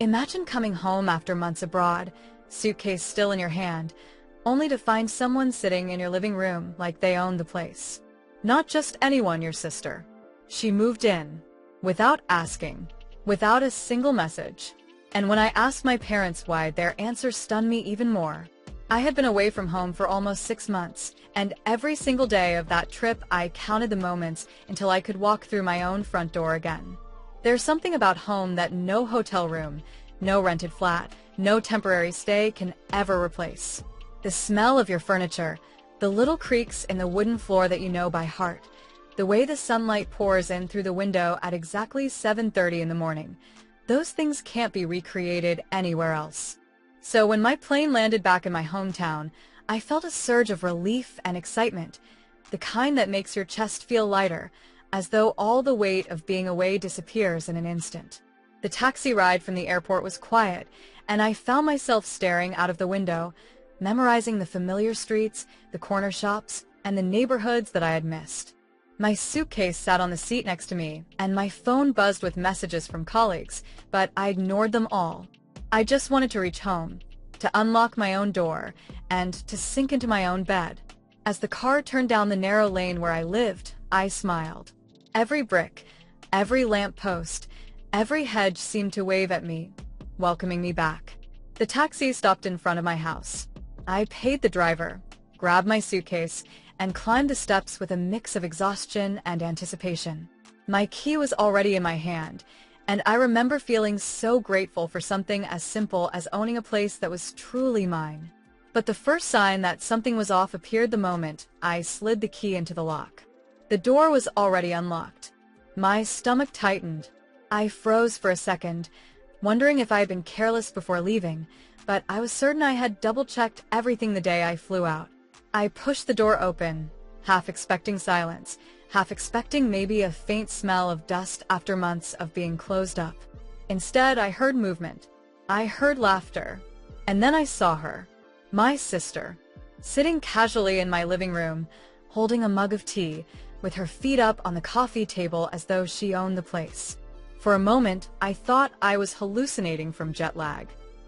Imagine coming home after months abroad, suitcase still in your hand, only to find someone sitting in your living room like they owned the place. Not just anyone, your sister. She moved in, without asking, without a single message. And when I asked my parents why, their answer stunned me even more. I had been away from home for almost 6 months, and every single day of that trip I counted the moments until I could walk through my own front door again. There's something about home that no hotel room, no rented flat, no temporary stay can ever replace. The smell of your furniture, the little creaks in the wooden floor that you know by heart, the way the sunlight pours in through the window at exactly 7:30 in the morning, those things can't be recreated anywhere else. So when my plane landed back in my hometown, I felt a surge of relief and excitement, the kind that makes your chest feel lighter, as though all the weight of being away disappears in an instant. The taxi ride from the airport was quiet, and I found myself staring out of the window, memorizing the familiar streets, the corner shops, and the neighborhoods that I had missed. My suitcase sat on the seat next to me, and my phone buzzed with messages from colleagues, but I ignored them all. I just wanted to reach home, to unlock my own door, and to sink into my own bed. As the car turned down the narrow lane where I lived, I smiled. Every brick, every lamp post, every hedge seemed to wave at me, welcoming me back. The taxi stopped in front of my house. I paid the driver, grabbed my suitcase, and climbed the steps with a mix of exhaustion and anticipation. My key was already in my hand, and I remember feeling so grateful for something as simple as owning a place that was truly mine. But the first sign that something was off appeared the moment I slid the key into the lock. The door was already unlocked. My stomach tightened. I froze for a second, wondering if I had been careless before leaving, but I was certain I had double-checked everything the day I flew out. I pushed the door open, half expecting silence, half expecting maybe a faint smell of dust after months of being closed up. Instead, I heard movement. I heard laughter. And then I saw her, my sister, sitting casually in my living room, holding a mug of tea, with her feet up on the coffee table as though she owned the place. For a moment, I thought I was hallucinating from jet lag.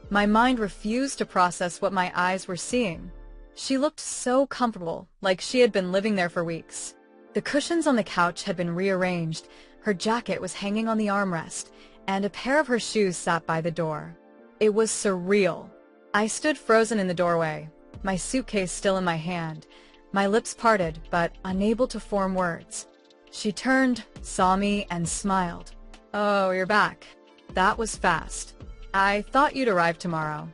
My mind refused to process what my eyes were seeing. She looked so comfortable, like she had been living there for weeks. The cushions on the couch had been rearranged, her jacket was hanging on the armrest, and a pair of her shoes sat by the door. It was surreal. I stood frozen in the doorway, my suitcase still in my hand, my lips parted but unable to form words. She turned, saw me, and smiled. "Oh, you're back. That was fast. I thought you'd arrive tomorrow."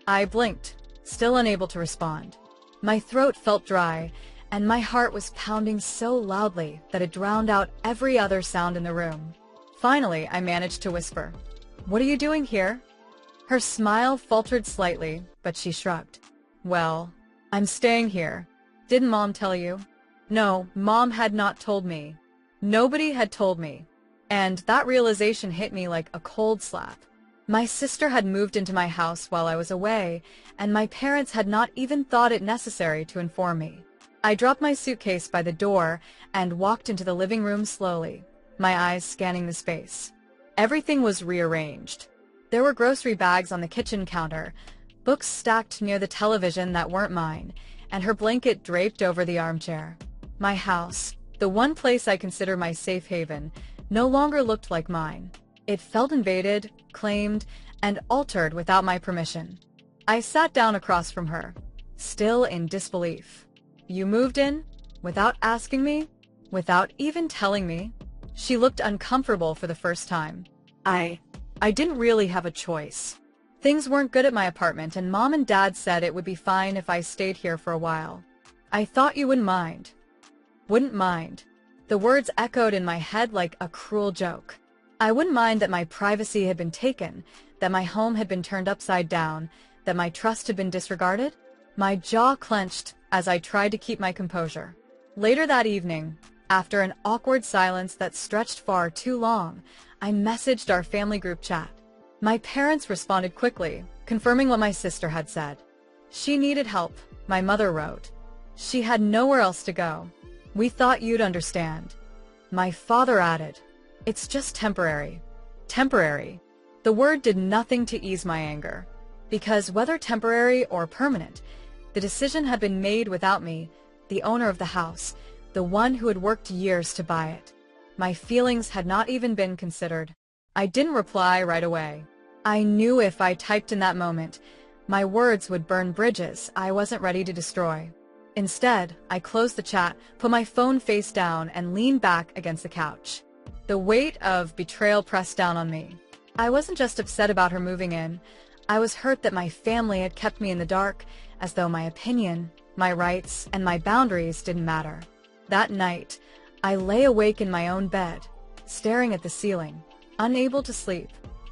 I blinked, still unable to respond. My throat felt dry, and my heart was pounding so loudly that it drowned out every other sound in the room. Finally, I managed to whisper, "What are you doing here?" Her smile faltered slightly, but she shrugged. "Well, I'm staying here. Didn't Mom tell you?" No, Mom had not told me. Nobody had told me. And that realization hit me like a cold slap. My sister had moved into my house while I was away, and my parents had not even thought it necessary to inform me. I dropped my suitcase by the door and walked into the living room slowly, my eyes scanning the space. Everything was rearranged. There were grocery bags on the kitchen counter, books stacked near the television that weren't mine, and her blanket draped over the armchair. My house, the one place I consider my safe haven, no longer looked like mine. It felt invaded, claimed, and altered without my permission. I sat down across from her, still in disbelief. "You moved in? Without asking me? Without even telling me?" She looked uncomfortable for the first time. I didn't really have a choice. Things weren't good at my apartment, and Mom and Dad said it would be fine if I stayed here for a while. "I thought you wouldn't mind." Wouldn't mind. The words echoed in my head like a cruel joke. I wouldn't mind that my privacy had been taken, that my home had been turned upside down, that my trust had been disregarded? My jaw clenched as I tried to keep my composure. Later that evening, after an awkward silence that stretched far too long, I messaged our family group chat. My parents responded quickly, confirming what my sister had said. "She needed help," my mother wrote. "She had nowhere else to go. We thought you'd understand." My father added, "It's just temporary." Temporary. The word did nothing to ease my anger, because whether temporary or permanent, the decision had been made without me, the owner of the house, the one who had worked years to buy it. My feelings had not even been considered. I didn't reply right away. I knew if I typed in that moment, my words would burn bridges I wasn't ready to destroy. Instead, I closed the chat, put my phone face down, and leaned back against the couch. The weight of betrayal pressed down on me. I wasn't just upset about her moving in. I was hurt that my family had kept me in the dark, as though my opinion, my rights, and my boundaries didn't matter. That night, I lay awake in my own bed, staring at the ceiling, unable to sleep.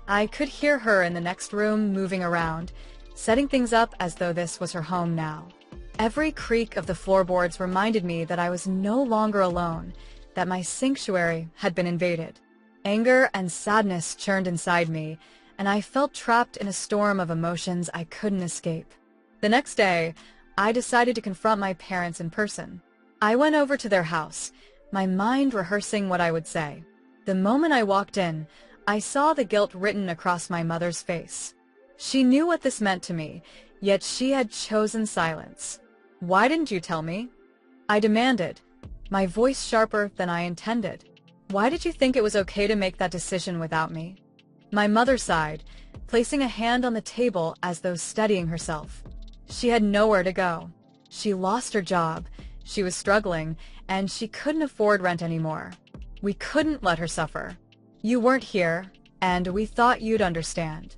I could hear her in the next room moving around, setting things up as though this was her home now. Every creak of the floorboards reminded me that I was no longer alone, that my sanctuary had been invaded. Anger and sadness churned inside me, and I felt trapped in a storm of emotions I couldn't escape. The next day, I decided to confront my parents in person. I went over to their house, my mind rehearsing what I would say. The moment I walked in, I saw the guilt written across my mother's face. She knew what this meant to me, yet she had chosen silence. "Why didn't you tell me?" I demanded, my voice sharper than I intended. "Why did you think it was okay to make that decision without me?" My mother sighed, placing a hand on the table as though steadying herself. She had nowhere to go. She lost her job, she was struggling, and she couldn't afford rent anymore. We couldn't let her suffer. "You weren't here, and we thought you'd understand."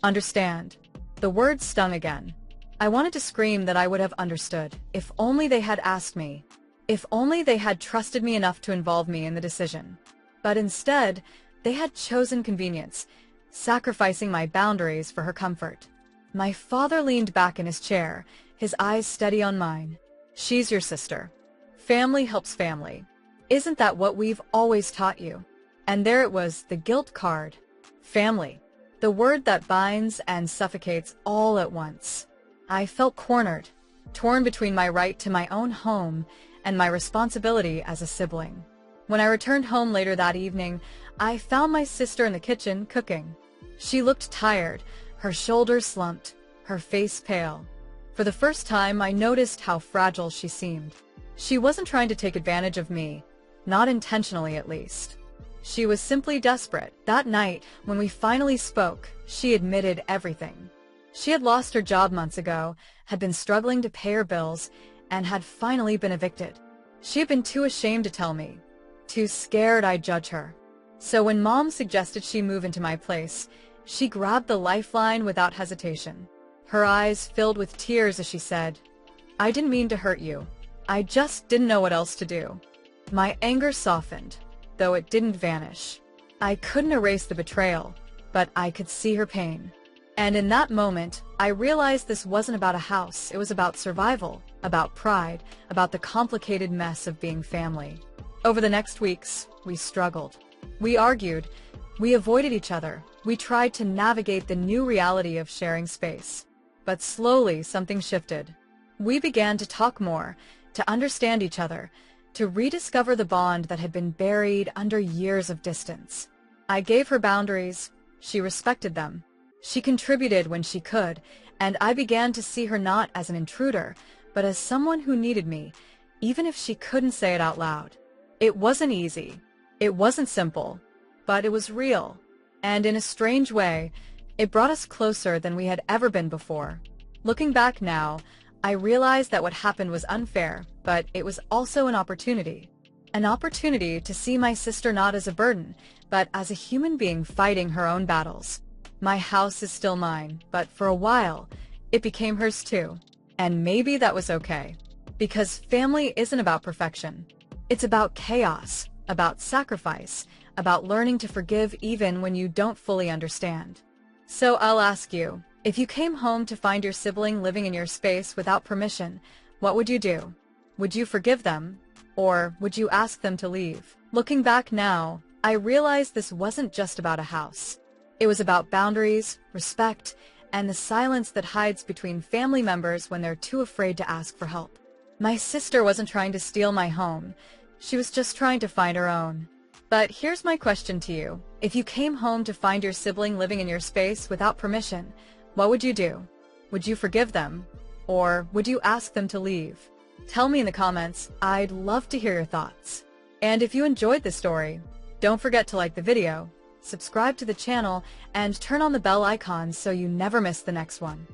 Understand. The word stung again. I wanted to scream that I would have understood, if only they had asked me. If only they had trusted me enough to involve me in the decision. But instead, they had chosen convenience, sacrificing my boundaries for her comfort. My father leaned back in his chair, his eyes steady on mine. "She's your sister. Family helps family. Isn't that what we've always taught you?" And there it was, the guilt card. Family. The word that binds and suffocates all at once. I felt cornered, torn between my right to my own home and my responsibility as a sibling. When I returned home later that evening, I found my sister in the kitchen cooking. She looked tired, her shoulders slumped, her face pale. For the first time, I noticed how fragile she seemed. She wasn't trying to take advantage of me, not intentionally at least. She was simply desperate. That night, when we finally spoke, she admitted everything. She had lost her job months ago, had been struggling to pay her bills, and had finally been evicted. She had been too ashamed to tell me, too scared I'd judge her. So when Mom suggested she move into my place, she grabbed the lifeline without hesitation. Her eyes filled with tears as she said, "I didn't mean to hurt you. I just didn't know what else to do." My anger softened, though it didn't vanish. I couldn't erase the betrayal, but I could see her pain. And in that moment, I realized this wasn't about a house. It was about survival, about pride, about the complicated mess of being family. Over the next weeks, we struggled. We argued. We avoided each other. We tried to navigate the new reality of sharing space. But slowly, something shifted. We began to talk more, to understand each other, to rediscover the bond that had been buried under years of distance. I gave her boundaries. She respected them. She contributed when she could, and I began to see her not as an intruder, but as someone who needed me, even if she couldn't say it out loud. It wasn't easy. It wasn't simple, but it was real. And in a strange way, it brought us closer than we had ever been before. Looking back now, I realized that what happened was unfair, but it was also an opportunity. An opportunity to see my sister not as a burden, but as a human being fighting her own battles. My house is still mine, but for a while, it became hers too. And maybe that was okay. Because family isn't about perfection. It's about chaos, about sacrifice, about learning to forgive even when you don't fully understand. So I'll ask you, if you came home to find your sibling living in your space without permission, what would you do? Would you forgive them? Or would you ask them to leave? Looking back now, I realized this wasn't just about a house. It was about boundaries, respect, and the silence that hides between family members when they're too afraid to ask for help. My sister wasn't trying to steal my home. She was just trying to find her own. But here's my question to you. If you came home to find your sibling living in your space without permission, what would you do? Would you forgive them? Or would you ask them to leave? Tell me in the comments. I'd love to hear your thoughts. And if you enjoyed this story, don't forget to like the video, subscribe to the channel, and turn on the bell icon so you never miss the next one.